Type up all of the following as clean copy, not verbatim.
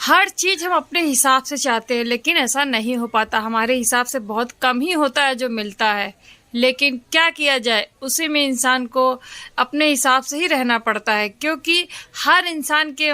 हर चीज़ हम अपने हिसाब से चाहते हैं, लेकिन ऐसा नहीं हो पाता। हमारे हिसाब से बहुत कम ही होता है जो मिलता है। लेकिन क्या किया जाए, उसी में इंसान को अपने हिसाब से ही रहना पड़ता है, क्योंकि हर इंसान के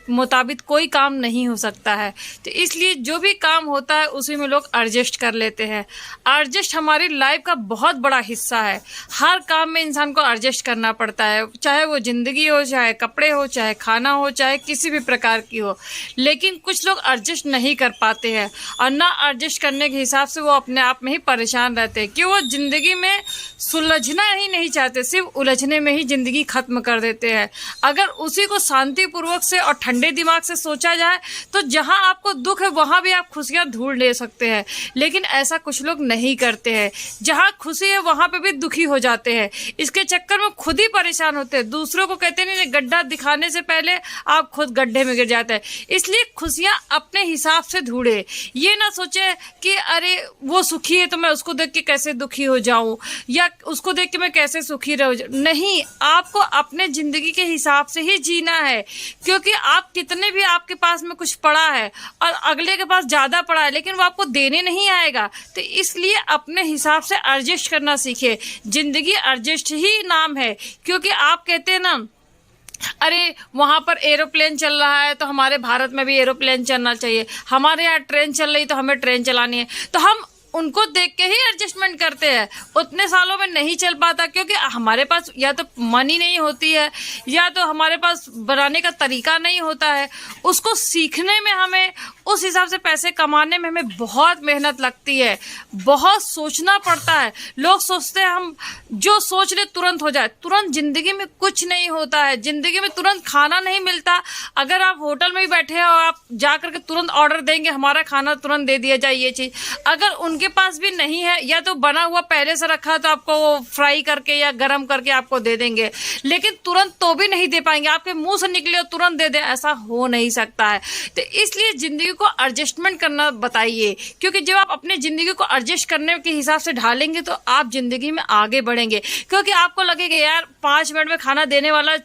मुताबिक कोई काम नहीं हो सकता है। तो इसलिए जो भी काम होता है उसी में लोग एडजस्ट कर लेते हैं। एडजस्ट हमारी लाइफ का बहुत बड़ा हिस्सा है। हर काम में इंसान को एडजस्ट करना पड़ता है, चाहे वो ज़िंदगी हो, चाहे कपड़े हो, चाहे खाना हो, चाहे किसी भी प्रकार की हो। लेकिन कुछ लोग एडजस्ट नहीं कर पाते हैं, और ना एडजस्ट करने के हिसाब से वो अपने आप में ही परेशान रहते हैं कि वो ज़िंदगी में सुलझना ही नहीं चाहते, सिर्फ उलझने में ही ज़िंदगी ख़त्म कर देते हैं। अगर उसी को शांतिपूर्वक से और ठंडे दिमाग से सोचा जाए तो जहां आपको दुख है वहां भी आप खुशियां ढूंढ ले सकते हैं। लेकिन ऐसा कुछ लोग नहीं करते हैं। जहां खुशी है वहां पे भी दुखी हो जाते हैं। इसके चक्कर में खुद ही परेशान होते हैं। दूसरों को कहते नहीं, गड्ढा दिखाने से पहले आप खुद गड्ढे में गिर जाते हैं। इसलिए खुशियां अपने हिसाब से ढूंढे। ये ना सोचे कि अरे वो सुखी है तो मैं उसको देख के कैसे दुखी हो जाऊं, या उसको देख के मैं कैसे सुखी रह जाऊं। नहीं, आपको अपने जिंदगी के हिसाब से ही जीना है। क्योंकि आप कितने भी आपके पास में कुछ पड़ा है और अगले के पास ज़्यादा पड़ा है, लेकिन वो आपको देने नहीं आएगा। तो इसलिए अपने हिसाब से एडजस्ट करना सीखिए। ज़िंदगी एडजस्ट ही नाम है। क्योंकि आप कहते हैं ना, अरे वहाँ पर एरोप्लेन चल रहा है तो हमारे भारत में भी एरोप्लेन चलना चाहिए, हमारे यहाँ ट्रेन चल रही तो हमें ट्रेन चलानी है। तो हम उनको देख के ही एडजस्टमेंट करते हैं। उतने सालों में नहीं चल पाता, क्योंकि हमारे पास या तो मनी नहीं होती है, या तो हमारे पास बनाने का तरीका नहीं होता है। उसको सीखने में हमें, उस हिसाब से पैसे कमाने में हमें बहुत मेहनत लगती है, बहुत सोचना पड़ता है। लोग सोचते हैं हम जो सोच ले तुरंत हो जाए। तुरंत जिंदगी में कुछ नहीं होता है। जिंदगी में तुरंत खाना नहीं मिलता। अगर आप होटल में ही बैठे हो और आप जा करके तुरंत ऑर्डर देंगे, हमारा खाना तुरंत दे दिया जाए, ये चीज़ अगर उनके पास भी नहीं है, या तो बना हुआ पहले से रखा तो आपको वो फ्राई करके या गरम करके आपको दे देंगे, लेकिन तुरंत तो भी नहीं दे पाएंगे। आपके मुंह से निकले और तुरंत दे दे, ऐसा हो नहीं सकता है। तो इसलिए जिंदगी को एडजस्टमेंट करना बताइए। क्योंकि जब आप अपनी जिंदगी को एडजस्ट करने के हिसाब से ढालेंगे तो आप जिंदगी में आगे बढ़ेंगे। क्योंकि आपको लगेगा यार 5 मिनट में खाना देने वाला,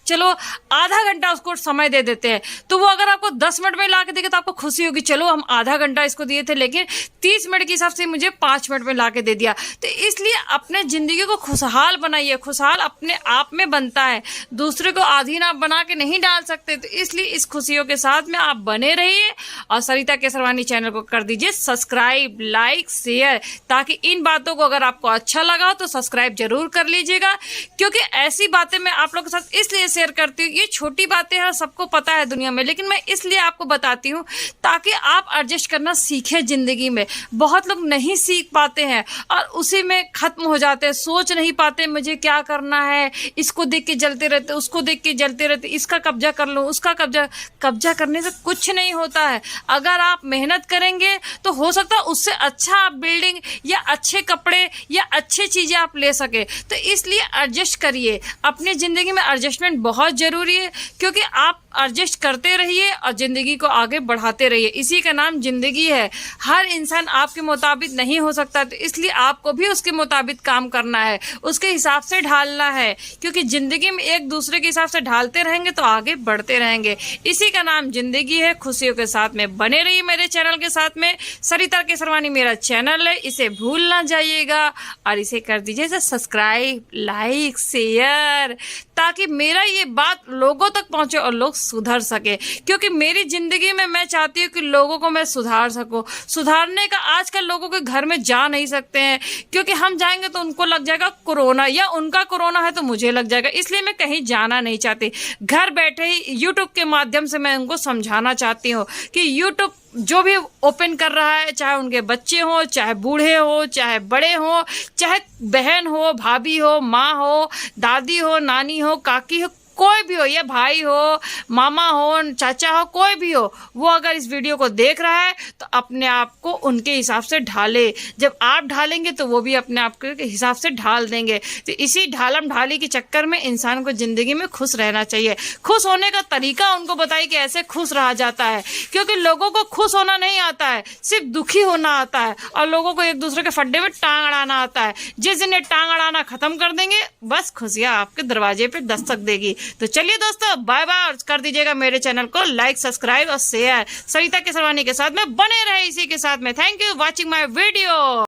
चलो आधा घंटा उसको समय दे देते हैं, तो वो अगर आपको 10 मिनट में ला के देगा तो आपको खुशी होगी, चलो हम आधा घंटा इसको दिए थे लेकिन 30 मिनट के हिसाब से मुझे 5 मिनट में ला के दे दिया। तो इसलिए अपने ज़िंदगी को खुशहाल बनाइए। खुशहाल अपने आप में बनता है, दूसरे को अधीन आप बना के नहीं डाल सकते। तो इसलिए इस खुशियों के साथ में आप बने रहिए, और सरिता केसरवानी चैनल को कर दीजिए सब्सक्राइब, लाइक, शेयर, ताकि इन बातों को अगर आपको अच्छा लगा तो सब्सक्राइब जरूर कर लीजिएगा। क्योंकि ऐसी बातें मैं आप लोगों के साथ इसलिए शेयर करती हूँ, ये छोटी बातें हैं, सबको पता है दुनिया में, लेकिन मैं इसलिए आपको बताती हूँ ताकि आप एडजस्ट करना सीखें जिंदगी में। बहुत लोग नहीं सीख पाते हैं और उसी में खत्म हो जाते हैं, सोच नहीं पाते मुझे क्या करना है, इसको देख के जलते रहते, उसको देख के जलते रहते, इसका कब्जा कर लूँ, उसका कब्जा करने से कुछ नहीं होता है। अगर आप मेहनत करेंगे तो हो सकता है उससे अच्छा आप बिल्डिंग या अच्छे कपड़े या अच्छी चीजें आप ले सके। तो इसलिए एडजस्ट करिए। अपनी जिंदगी में एडजस्टमेंट बहुत जरूरी है, क्योंकि आप एडजस्ट करते रहिए और जिंदगी को आगे बढ़ाते रहिए। इसी का नाम जिंदगी है। हर इंसान आपके मुताबिक नहीं हो सकता, तो इसलिए आपको भी उसके मुताबिक काम करना है, उसके हिसाब से ढालना है। क्योंकि जिंदगी में एक दूसरे के हिसाब से ढालते रहेंगे तो आगे बढ़ते रहेंगे। इसी का नाम जिंदगी है। खुशियों के साथ में बने रहिए मेरे चैनल के साथ में। सरिता केसरवानी मेरा चैनल है, इसे भूल ना जाइएगा, और इसे कर दीजिए सब्सक्राइब, लाइक, शेयर, ताकि मेरा ये बात लोगों तक पहुंचे और लोग सुधर सके। क्योंकि मेरी जिंदगी में मैं चाहती हूँ कि लोगों को मैं सुधार सकूं। सुधारने का आजकल लोगों के घर में जा नहीं सकते हैं, क्योंकि हम जाएंगे तो उनको लग जाएगा कोरोना, या उनका कोरोना है तो मुझे लग जाएगा। इसलिए मैं कहीं जाना नहीं चाहती। घर बैठे ही यूट्यूब के माध्यम से मैं उनको समझाना चाहती हूँ कि यूट्यूब जो भी ओपन कर रहा है, चाहे उनके बच्चे हो, चाहे बूढ़े हो, चाहे बड़े हो, चाहे बहन हो, भाभी हो, माँ हो, दादी हो, नानी हो, काकी हो, कोई भी हो, या भाई हो, मामा हो, चाचा हो, कोई भी हो, वो अगर इस वीडियो को देख रहा है तो अपने आप को उनके हिसाब से ढाले। जब आप ढालेंगे तो वो भी अपने आप के हिसाब से ढाल देंगे। तो इसी ढालम ढाली के चक्कर में इंसान को जिंदगी में खुश रहना चाहिए। खुश होने का तरीका उनको बताइए कि ऐसे खुश रहा जाता है। क्योंकि लोगों को खुश होना नहीं आता है, सिर्फ दुखी होना आता है, और लोगों को एक दूसरे के फड्डे में टांग अड़ाना आता है। जिस दिन ये टांग अड़ाना खत्म कर देंगे, बस खुशियाँ आपके दरवाजे पे दस्तक देगी। तो चलिए दोस्तों, बाय बाय, और कर दीजिएगा मेरे चैनल को लाइक, सब्सक्राइब और शेयर। सरिता केसरवानी के साथ में बने रहे इसी के साथ में। Thank you watching my video.